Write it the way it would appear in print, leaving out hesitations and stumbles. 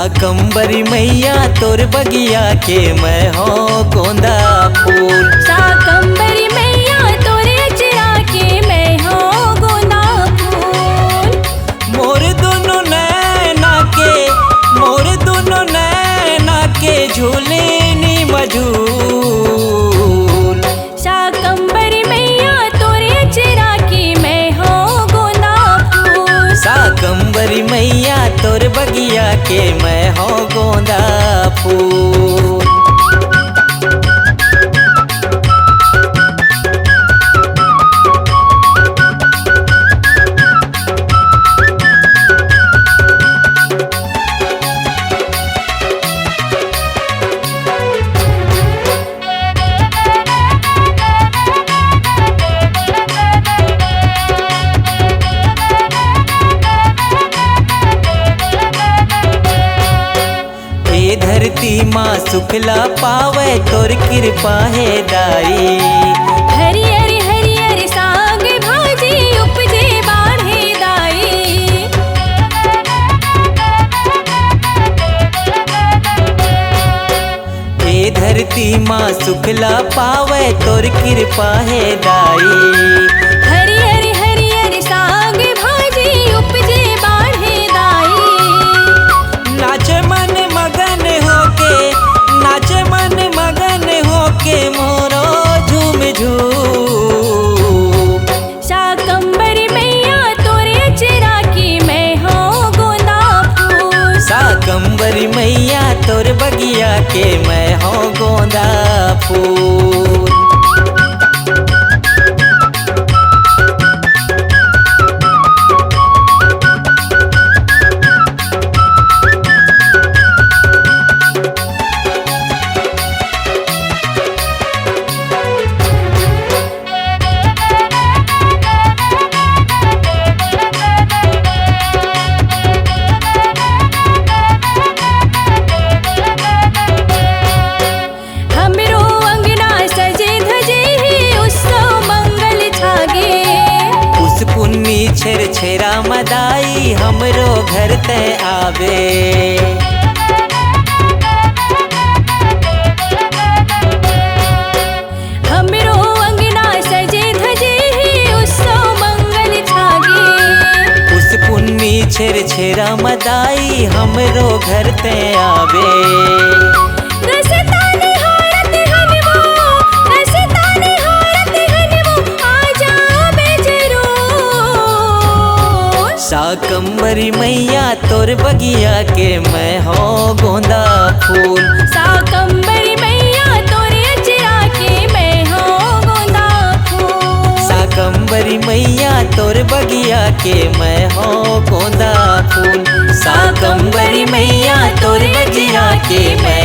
शाकंभरी मैया तोर बगिया के मैं हो गोंदा फूल। शाकंभरी मैया तोरे अचरा के मैं हो गोंदा फूल। मोर दोनों नैना के झूले नी मझूल। शाकंभरी मैया तोरे अचरा के मैं हो गोंदा फूल। शाकंभरी मैया तोर बगिया के मैं हो गोंदा फूल। धरती माँ सुखला पावे तोर कृपा है दाई। हरियर हरियर साग भाजी उपजे बाढ़े दाई। हे धरती माँ सुखला पावे तोर कृपा है दाई। हरियर हरियर साग भाजी उपजे बाढ़े दाई। नाचे मन मगन होके मोरो झूम झूम। शाकंभरी मैया तोरे अचरा की मैं हो गोंदा फूल। शाकंभरी मैया तोर बगिया के मैं हो गोंदा फूल। छेर छेरा मदाई हमरो घर ते आवे। हमरो अंगना सजे धजे ही उत्सव मंगल छागे। उस पुन्नी छेर छेरा मदाई हमरो घर ते आवे। शाकंभरी मैया तोर बगिया के मैं हो गोंदा फूल। शाकंभरी मैया तोरे अचरा के मैं हो गोंदा फूल। शाकंभरी मैया तोर बगिया के मैं हो गोंदा फूल। शाकंभरी मैया तोर बगिया के मैं